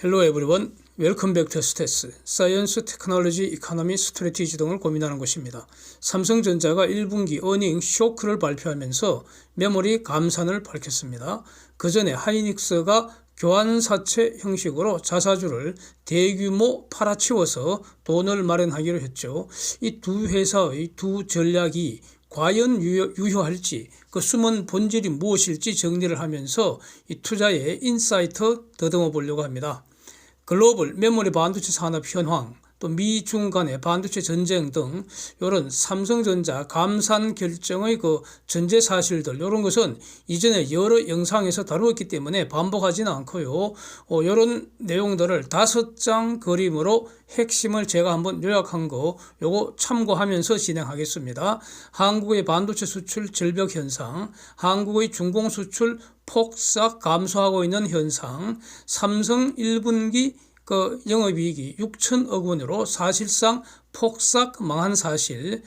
Hello everyone. Welcome back to STS. 사이언스, 테크놀로지, 이코노미, 스트래티지 등을 고민하는 곳입니다. 삼성전자가 1분기 어닝 쇼크를 발표하면서 메모리 감산을 밝혔습니다. 그 전에 하이닉스가 교환사채 형식으로 자사주를 대규모 팔아치워서 돈을 마련하기로 했죠. 이 두 회사의 두 전략이 과연 유효할지, 그 숨은 본질이 무엇일지 정리를 하면서 이 투자의 인사이트 더듬어 보려고 합니다. 글로벌 메모리 반도체 산업 현황, 또 미중 간의 반도체 전쟁 등 이런 삼성전자 감산 결정의 그 전제 사실들, 이런 것은 이전에 여러 영상에서 다루었기 때문에 반복하지는 않고요. 이런 내용들을 5장 그림으로 핵심을 제가 한번 요약한 거 요거 참고하면서 진행하겠습니다. 한국의 반도체 수출 절벽 현상, 한국의 중공 수출 폭삭 감소하고 있는 현상, 삼성 1분기 그 영업이익이 6천억 원으로 사실상 폭삭 망한 사실,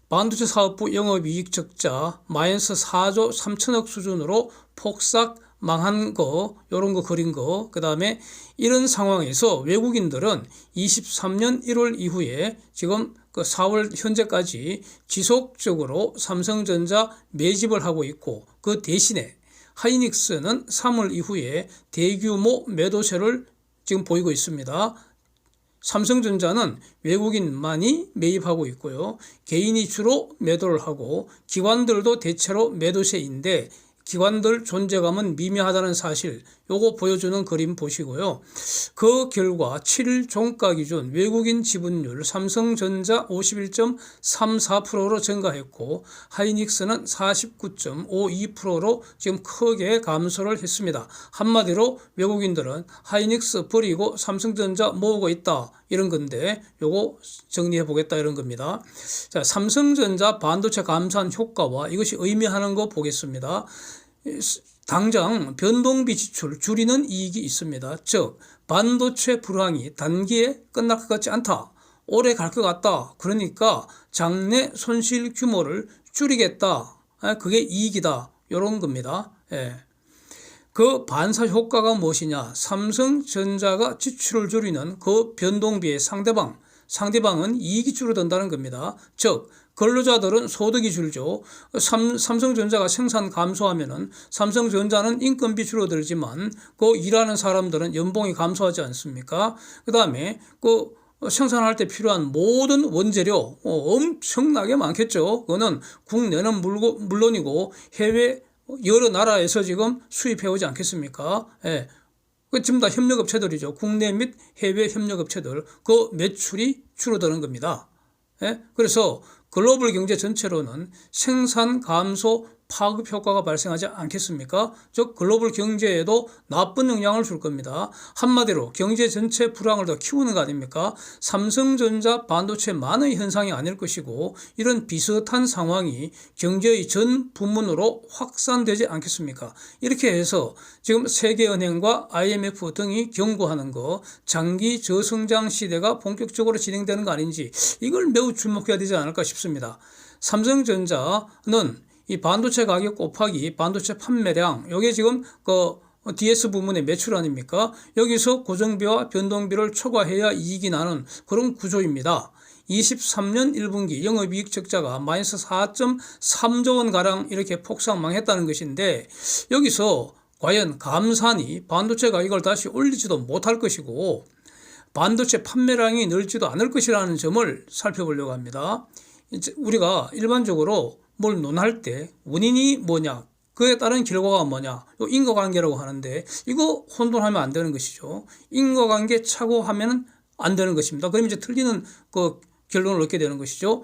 반도체 사업부 영업이익 적자 마이너스 4조 3천억 수준으로 폭삭 망한 거, 요런 거 그린 거. 그 다음에 이런 상황에서 외국인들은 23년 1월 이후에 지금 그 4월 현재까지 지속적으로 삼성전자 매집을 하고 있고, 그 대신에 하이닉스는 3월 이후에 대규모 매도세를 지금 보이고 있습니다. 삼성전자는 외국인만이 매입하고 있고요. 개인이 주로 매도를 하고 기관들도 대체로 매도세인데 기관들 존재감은 미미하다는 사실, 요거 보여주는 그림 보시고요. 그 결과 7일 종가 기준 외국인 지분율 삼성전자 51.34%로 증가했고 하이닉스는 49.52%로 지금 크게 감소를 했습니다. 한마디로 외국인들은 하이닉스 버리고 삼성전자 모으고 있다, 이런 건데 요거 정리해 보겠다, 이런 겁니다. 자, 삼성전자 반도체 감산 효과와 이것이 의미하는 거 보겠습니다. 당장 변동비 지출 줄이는 이익이 있습니다. 즉 반도체 불황이 단기에 끝날 것 같지 않다, 오래 갈 것 같다, 그러니까 장내 손실 규모를 줄이겠다, 그게 이익이다, 이런 겁니다. 그 반사 효과가 무엇이냐, 삼성전자가 지출을 줄이는 그 변동비의 상대방은 이익이 줄어든다는 겁니다. 즉 근로자들은 소득이 줄죠. 삼성전자가 생산 감소하면은 삼성전자는 인건비 줄어들지만 그 일하는 사람들은 연봉이 감소하지 않습니까? 그 다음에 그 생산할 때 필요한 모든 원재료 엄청나게 많겠죠. 그거는 국내는 물론이고 해외 여러 나라에서 지금 수입해 오지 않겠습니까? 그 전부 다 협력업체들이죠. 국내 및 해외 협력업체들, 그 매출이 줄어드는 겁니다. 그래서 글로벌 경제 전체로는 생산 감소 파급 효과가 발생하지 않겠습니까? 즉 글로벌 경제에도 나쁜 영향을 줄 겁니다. 한마디로 경제 전체 불황을 더 키우는 거 아닙니까? 삼성전자 반도체만의 현상이 아닐 것이고 이런 비슷한 상황이 경제의 전 부문으로 확산되지 않겠습니까? 이렇게 해서 지금 세계은행과 IMF 등이 경고하는 거, 장기 저성장 시대가 본격적으로 진행되는 거 아닌지, 이걸 매우 주목해야 되지 않을까 싶습니다. 삼성전자는 이 반도체 가격 곱하기 반도체 판매량, 이게 지금 그 DS 부문의 매출 아닙니까? 여기서 고정비와 변동비를 초과해야 이익이 나는 그런 구조입니다. 23년 1분기 영업이익 적자가 마이너스 4.3조 원가량 이렇게 폭삭 망했다는 것인데, 여기서 과연 감산이 반도체 가격을 다시 올리지도 못할 것이고 반도체 판매량이 늘지도 않을 것이라는 점을 살펴보려고 합니다. 우리가 일반적으로 뭘 논할 때 원인이 뭐냐, 그에 따른 결과가 뭐냐, 인과관계라고 하는데 이거 혼돈하면 안 되는 것이죠. 인과관계 착오하면 안 되는 것입니다. 그럼 이제 틀리는 그 결론을 얻게 되는 것이죠.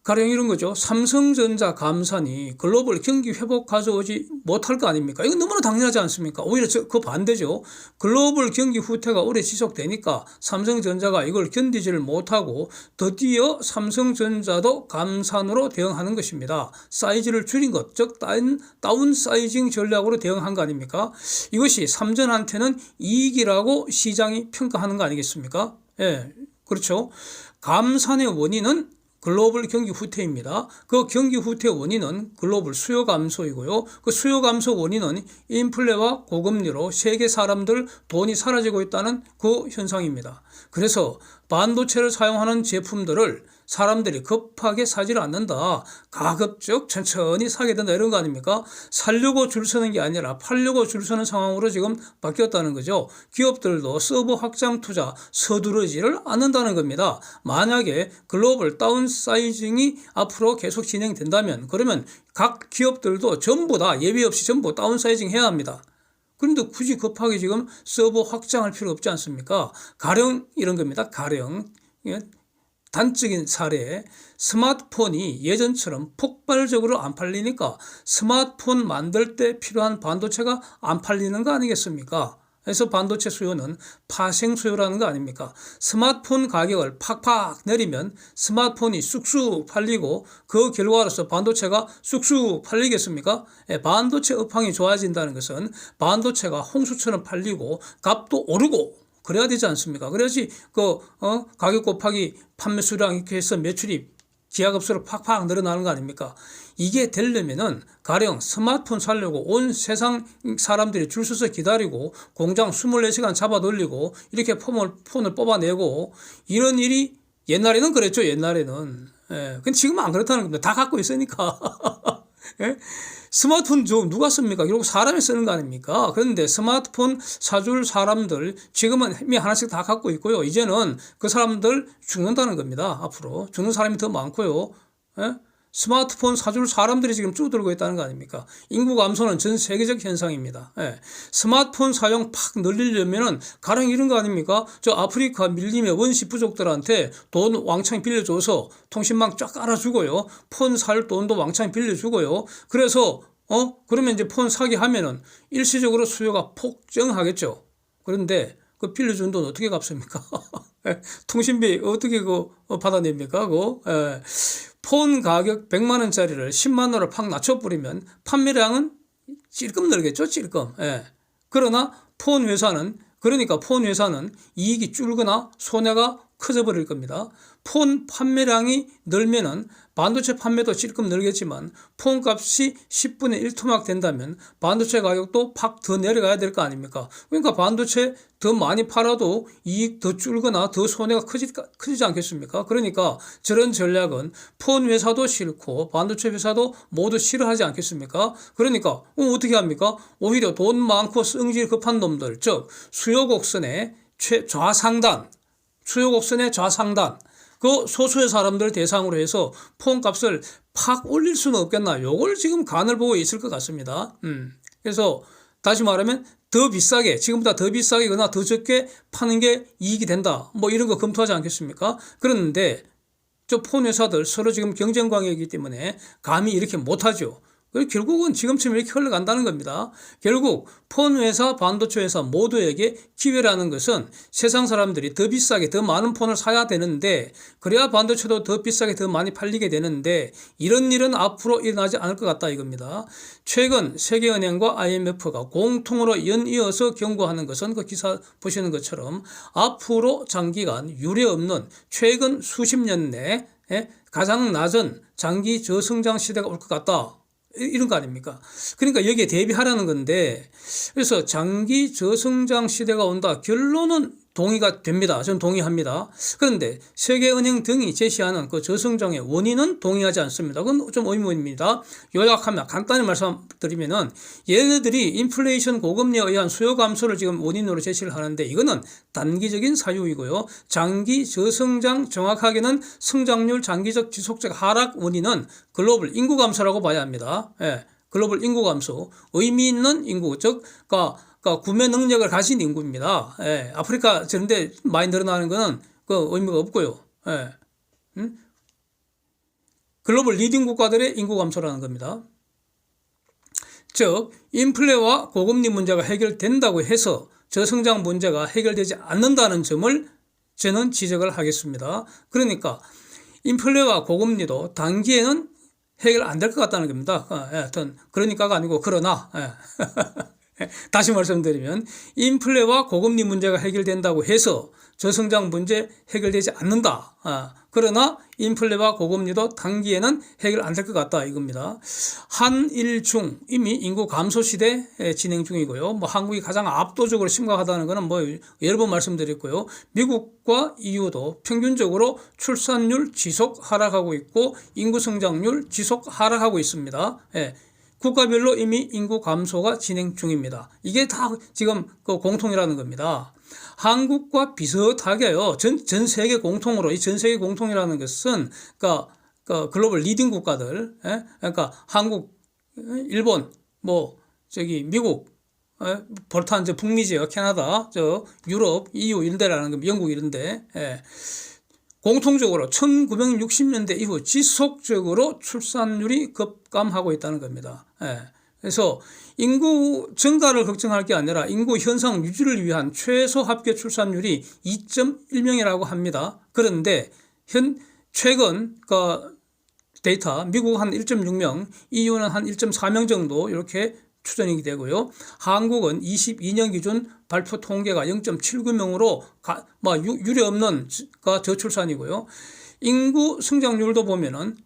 가령 이런 거죠. 삼성전자 감산이 글로벌 경기 회복 가져오지 못할 거 아닙니까? 이건 너무나 당연하지 않습니까? 오히려 그 반대죠. 글로벌 경기 후퇴가 오래 지속되니까 삼성전자가 이걸 견디지를 못하고 드디어 삼성전자도 감산으로 대응하는 것입니다. 사이즈를 줄인 것, 즉 다운 사이징 전략으로 대응한 거 아닙니까? 이것이 삼전한테는 이익이라고 시장이 평가하는 거 아니겠습니까? 그렇죠. 감산의 원인은 글로벌 경기 후퇴입니다. 그 경기 후퇴 원인은 글로벌 수요 감소이고요. 그 수요 감소 원인은 인플레와 고금리로 세계 사람들 돈이 사라지고 있다는 그 현상입니다. 그래서 반도체를 사용하는 제품들을 사람들이 급하게 사지를 않는다. 가급적 천천히 사게 된다. 이런 거 아닙니까? 살려고 줄 서는 게 아니라 팔려고 줄 서는 상황으로 지금 바뀌었다는 거죠. 기업들도 서버 확장 투자 서두르지를 않는다는 겁니다. 만약에 글로벌 다운사이징이 앞으로 계속 진행된다면 그러면 각 기업들도 전부 다 예비 없이 전부 다운사이징 해야 합니다. 그런데 굳이 급하게 지금 서버 확장할 필요 없지 않습니까? 가령 이런 겁니다. 가령 단적인 사례, 스마트폰이 예전처럼 폭발적으로 안 팔리니까 스마트폰 만들 때 필요한 반도체가 안 팔리는 거 아니겠습니까? 그래서 반도체 수요는 파생 수요라는 거 아닙니까? 스마트폰 가격을 팍팍 내리면 스마트폰이 쑥쑥 팔리고 그 결과로서 반도체가 쑥쑥 팔리겠습니까? 반도체 업황이 좋아진다는 것은 반도체가 홍수처럼 팔리고 값도 오르고 그래야 되지 않습니까? 그래야지 가격 곱하기 판매 수량 이렇게 해서 매출이 기하급수로 팍팍 늘어나는 거 아닙니까? 이게 되려면은 가령 스마트폰 사려고 온 세상 사람들이 줄 서서 기다리고 공장 24시간 잡아 돌리고 이렇게 폰을 뽑아내고 이런 일이 옛날에는 그랬죠. 옛날에는. 근데 지금은 안 그렇다는 겁니다. 다 갖고 있으니까. 예? 스마트폰 누가 씁니까? 결국 사람이 쓰는 거 아닙니까? 그런데 스마트폰 사줄 사람들 지금은 이미 하나씩 다 갖고 있고요. 이제는 그 사람들 죽는다는 겁니다. 앞으로 죽는 사람이 더 많고요. 예? 스마트폰 사줄 사람들이 지금 줄어들고 있다는 거 아닙니까? 인구 감소는 전 세계적 현상입니다. 예. 스마트폰 사용 팍 늘리려면은 가령 이런 거 아닙니까? 저 아프리카 밀림의 원시 부족들한테 돈 왕창 빌려줘서 통신망 쫙 깔아주고요. 폰 살 돈도 왕창 빌려주고요. 그래서 그러면 이제 폰 사게 하면은 일시적으로 수요가 폭증하겠죠. 그런데 그 빌려준 돈 어떻게 갚습니까? 통신비 어떻게 받아냅니까? 폰 가격 100만 원짜리를 10만 원으로 팍 낮춰버리면 판매량은 찔끔 늘겠죠, 찔끔. 그러나 폰 회사는 이익이 줄거나 손해가 커져 버릴 겁니다. 폰 판매량이 늘면은 반도체 판매도 찔끔 늘겠지만 폰 값이 10분의 1 토막 된다면 반도체 가격도 팍 더 내려가야 될 거 아닙니까? 그러니까 반도체 더 많이 팔아도 이익 더 줄거나 더 손해가 커지지 않겠습니까? 그러니까 저런 전략은 폰 회사도 싫고 반도체 회사도 모두 싫어하지 않겠습니까? 그러니까 어떻게 합니까? 오히려 돈 많고 성질 급한 놈들, 즉 수요 곡선의 좌상단 그 소수의 사람들 대상으로 해서 폰 값을 팍 올릴 수는 없겠나. 요걸 지금 간을 보고 있을 것 같습니다. 그래서 다시 말하면 더 비싸게, 지금보다 더 비싸게거나 더 적게 파는 게 이익이 된다. 뭐 이런 거 검토하지 않겠습니까? 그런데 저 폰 회사들 서로 지금 경쟁 관계이기 때문에 감히 이렇게 못하죠. 결국은 지금처럼 이렇게 흘러간다는 겁니다. 결국 폰 회사, 반도체 회사 모두에게 기회라는 것은 세상 사람들이 더 비싸게 더 많은 폰을 사야 되는데 그래야 반도체도 더 비싸게 더 많이 팔리게 되는데 이런 일은 앞으로 일어나지 않을 것 같다 이겁니다. 최근 세계은행과 IMF가 공통으로 연이어서 경고하는 것은 그 기사 보시는 것처럼 앞으로 장기간 유례없는 최근 수십 년 내에 가장 낮은 장기 저성장 시대가 올 것 같다. 이런 거 아닙니까? 그러니까 여기에 대비하라는 건데 그래서 장기 저성장 시대가 온다. 결론은 동의가 됩니다. 저는 동의합니다. 그런데 세계은행 등이 제시하는 그 저성장의 원인은 동의하지 않습니다. 그건 좀 의문입니다. 요약하면 간단히 말씀드리면은 얘네들이 인플레이션 고금리에 의한 수요 감소를 지금 원인으로 제시를 하는데 이거는 단기적인 사유이고요. 장기 저성장 정확하게는 성장률 장기적 지속적 하락 원인은 글로벌 인구 감소라고 봐야 합니다. 글로벌 인구 감소, 의미 있는 인구, 즉 그러니까 구매 능력을 가진 인구입니다. 아프리카 저런데 많이 늘어나는 거는 그 의미가 없고요. 글로벌 리딩 국가들의 인구 감소라는 겁니다. 즉 인플레와 고금리 문제가 해결된다고 해서 저성장 문제가 해결되지 않는다는 점을 저는 지적을 하겠습니다. 그러니까 인플레와 고금리도 단기에는 해결 안 될 것 같다는 겁니다. 하여튼 그러니까가 아니고 그러나 다시 말씀드리면 인플레와 고금리 문제가 해결된다고 해서 저성장 문제 해결되지 않는다. 그러나 인플레와 고금리도 단기에는 해결 안 될 것 같다 이겁니다. 한일중 이미 인구 감소 시대 진행 중이고요. 뭐 한국이 가장 압도적으로 심각하다는 것은 뭐 여러 번 말씀드렸고요. 미국과 EU도 평균적으로 출산율 지속 하락하고 있고 인구 성장률 지속 하락하고 있습니다. 예. 국가별로 이미 인구 감소가 진행 중입니다. 이게 다 지금 그 공통이라는 겁니다. 한국과 비슷하게요. 전 세계 공통으로 이 전 세계 공통이라는 것은 그러니까 글로벌 리딩 국가들, 예? 그러니까 한국, 일본, 뭐 저기 미국, 버탄 저 북미 지역, 캐나다, 저 유럽, EU 이런데라는 겁니다. 영국 이런데. 예. 공통적으로 1960년대 이후 지속적으로 출산율이 급감하고 있다는 겁니다. 예. 그래서 인구 증가를 걱정할 게 아니라 인구 현상 유지를 위한 최소 합계 출산율이 2.1명이라고 합니다. 그런데 최근 그 데이터 미국 한 1.6명, EU는 한 1.4명 정도 이렇게 추정이 되고요. 한국은 22년 기준 발표 통계가 0.79명으로 유례 없는 저출산이고요. 인구 성장률도 보면은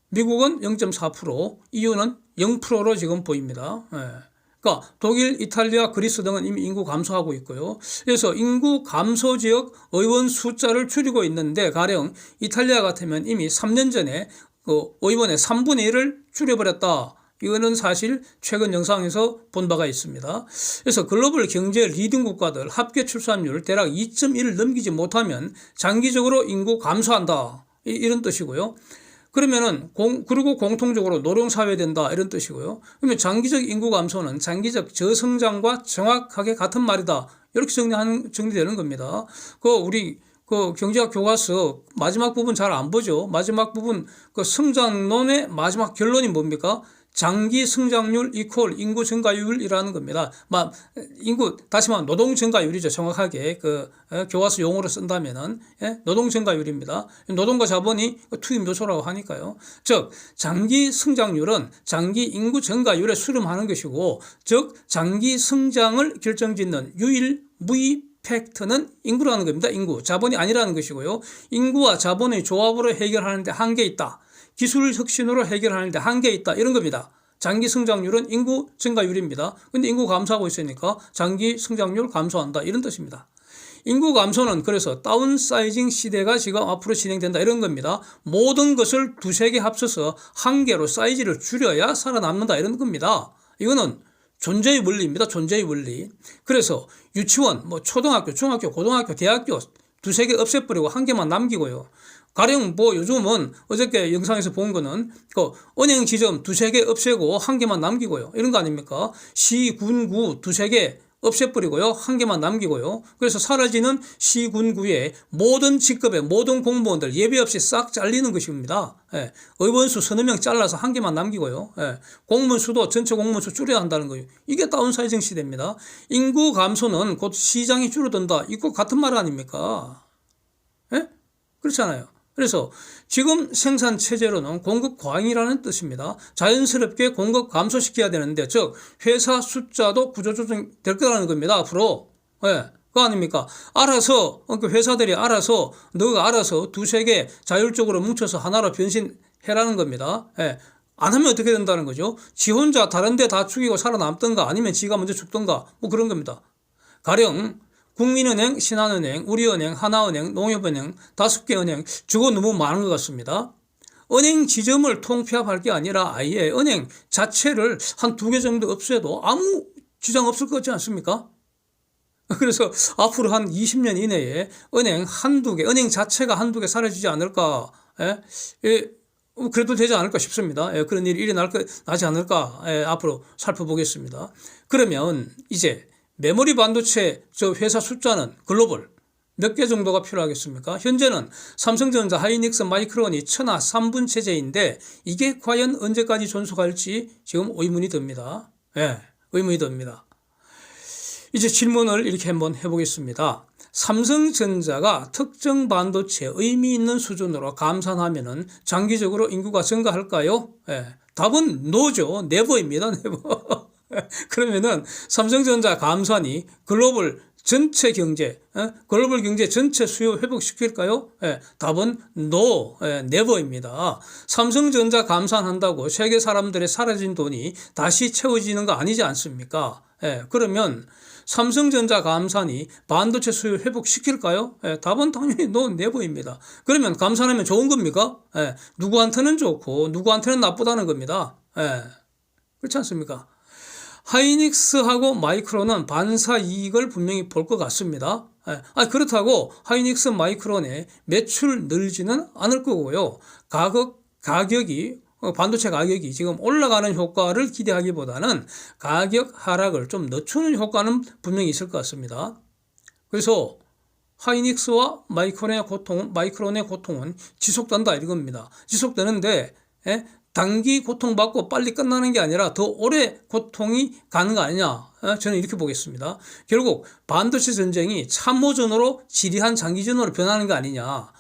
미국은 0.4%, EU는 0%로 지금 보입니다. 예. 그러니까 독일, 이탈리아, 그리스 등은 이미 인구 감소하고 있고요. 그래서 인구 감소 지역 의원 숫자를 줄이고 있는데 가령 이탈리아 같으면 이미 3년 전에 그 의원의 3분의 1을 줄여버렸다. 이거는 사실 최근 영상에서 본 바가 있습니다. 그래서 글로벌 경제 리딩 국가들 합계 출산율 대략 2.1을 넘기지 못하면 장기적으로 인구 감소한다. 이런 뜻이고요. 그러면은 그리고 공통적으로 노령사회 된다 이런 뜻이고요. 그러면 장기적 인구 감소는 장기적 저성장과 정확하게 같은 말이다. 이렇게 정리되는 겁니다. 우리 경제학 교과서 마지막 부분 잘 안 보죠. 마지막 부분 성장론의 마지막 결론이 뭡니까? 장기 성장률 이퀄 인구 증가율이라는 겁니다. 다시 말하면 노동 증가율이죠. 정확하게 교과서 용어로 쓴다면은 노동 증가율입니다. 노동과 자본이 투입 요소라고 하니까요. 즉 장기 성장률은 장기 인구 증가율에 수렴하는 것이고, 즉 장기 성장을 결정짓는 유일무이 팩트는 인구라는 겁니다. 인구, 자본이 아니라는 것이고요. 인구와 자본의 조합으로 해결하는데 한계 있다. 기술 혁신으로 해결하는데 한계 있다. 이런 겁니다. 장기 성장률은 인구 증가율입니다. 근데 인구 감소하고 있으니까 장기 성장률 감소한다. 이런 뜻입니다. 인구 감소는 그래서 다운사이징 시대가 지금 앞으로 진행된다. 이런 겁니다. 모든 것을 두세 개 합쳐서 한 개로 사이즈를 줄여야 살아남는다. 이런 겁니다. 이거는 존재의 원리입니다. 존재의 원리. 그래서 유치원, 초등학교, 중학교, 고등학교, 대학교 두세 개 없애버리고 한 개만 남기고요. 가령 요즘은 어저께 영상에서 본 거는 은행 지점 두세 개 없애고 한 개만 남기고요. 이런 거 아닙니까? 시, 군, 구 두세 개 없애버리고요. 한 개만 남기고요. 그래서 사라지는 시, 군, 구의 모든 직급의 모든 공무원들 예외 없이 싹 잘리는 것입니다. 예. 의원수 서너 명 잘라서 한 개만 남기고요. 예. 공무원 수도 전체 공무원 수 줄여야 한다는 거예요. 이게 다운사이징 시대입니다. 인구 감소는 곧 시장이 줄어든다. 이거 같은 말 아닙니까? 예? 그렇잖아요. 그래서 지금 생산 체제로는 공급 과잉이라는 뜻입니다. 자연스럽게 공급 감소시켜야 되는데, 즉 회사 숫자도 구조조정 될 거라는 겁니다. 앞으로. 예. 그거 아닙니까? 회사들이 너가 알아서 두세 개 자율적으로 뭉쳐서 하나로 변신해라는 겁니다. 예. 안 하면 어떻게 된다는 거죠? 지 혼자 다른 데 다 죽이고 살아남든가 아니면 지가 먼저 죽든가 그런 겁니다. 가령 국민은행, 신한은행, 우리은행, 하나은행, 농협은행 5개 은행, 저거 너무 많은 것 같습니다. 은행 지점을 통폐합할 게 아니라 아예 은행 자체를 한 2개 정도 없애도 아무 지장 없을 것 같지 않습니까? 그래서 앞으로 한 20년 이내에 은행 한두 개, 은행 자체가 한두 개 사라지지 않을까, 그래도 되지 않을까 싶습니다. 그런 일이 나지 않을까, 앞으로 살펴보겠습니다. 그러면 이제 메모리 반도체 회사 숫자는 글로벌 몇 개 정도가 필요하겠습니까? 현재는 삼성전자, 하이닉스, 마이크론이 천하 3분 체제인데 이게 과연 언제까지 존속할지 지금 의문이 듭니다. 의문이 듭니다. 이제 질문을 이렇게 한번 해보겠습니다. 삼성전자가 특정 반도체에 의미 있는 수준으로 감산하면은 장기적으로 인구가 증가할까요? 답은 no죠. never입니다. never. 그러면은 삼성전자 감산이 글로벌 전체 경제, 글로벌 경제 전체 수요 회복시킬까요? 답은 no, never입니다. 삼성전자 감산한다고 세계 사람들의 사라진 돈이 다시 채워지는 거 아니지 않습니까? 그러면 삼성전자 감산이 반도체 수요 회복시킬까요? 답은 당연히 no, never입니다. 그러면 감산하면 좋은 겁니까? 누구한테는 좋고 누구한테는 나쁘다는 겁니다. 그렇지 않습니까? 하이닉스하고 마이크론은 반사 이익을 분명히 볼 것 같습니다. 그렇다고 하이닉스 마이크론의 매출 늘지는 않을 거고요. 가격이 반도체 가격이 지금 올라가는 효과를 기대하기보다는 가격 하락을 좀 늦추는 효과는 분명히 있을 것 같습니다. 그래서 하이닉스와 마이크론의 고통은 지속된다 이겁니다. 지속되는데 단기 고통받고 빨리 끝나는 게 아니라 더 오래 고통이 가는 거 아니냐, 저는 이렇게 보겠습니다. 결국 반도체 전쟁이 참호전으로 지리한 장기전으로 변하는 거 아니냐.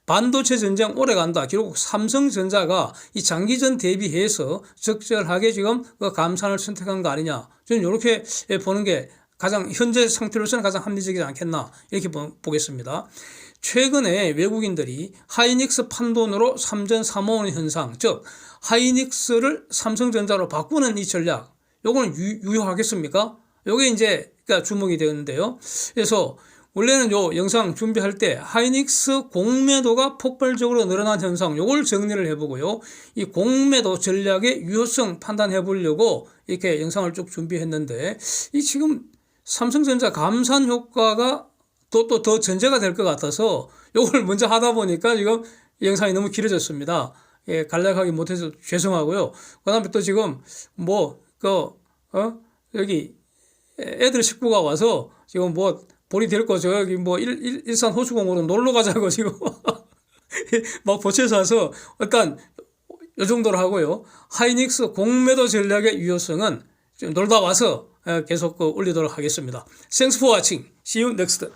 반도체 전쟁 오래 간다. 결국 삼성전자가 이 장기전 대비해서 적절하게 지금 그 감산을 선택한 거 아니냐. 저는 이렇게 보는 게 가장 현재 상태로서는 가장 합리적이지 않겠나 이렇게 보겠습니다. 최근에 외국인들이 하이닉스 판돈으로 삼전 삼호하는 현상, 즉 하이닉스를 삼성전자로 바꾸는 이 전략, 요거는 유효하겠습니까? 요게 이제 주목이 되는데요. 그래서 원래는 요 영상 준비할 때 하이닉스 공매도가 폭발적으로 늘어난 현상, 요걸 정리를 해보고요. 이 공매도 전략의 유효성 판단해 보려고 이렇게 영상을 쭉 준비했는데, 이 지금 삼성전자 감산 효과가 또 더 전제가 될 것 같아서 요걸 먼저 하다 보니까 지금 영상이 너무 길어졌습니다. 간략하게 못해서 죄송하고요. 그 다음에 또 지금 여기 애들 식구가 와서 지금 볼이 데리고 저기 일산 호수공원으로 놀러 가자고 지금 막 보채서 와서 일단 이 정도로 하고요. 하이닉스 공매도 전략의 유효성은 좀 놀다 와서 계속 올리도록 하겠습니다. Thanks for watching. See you next.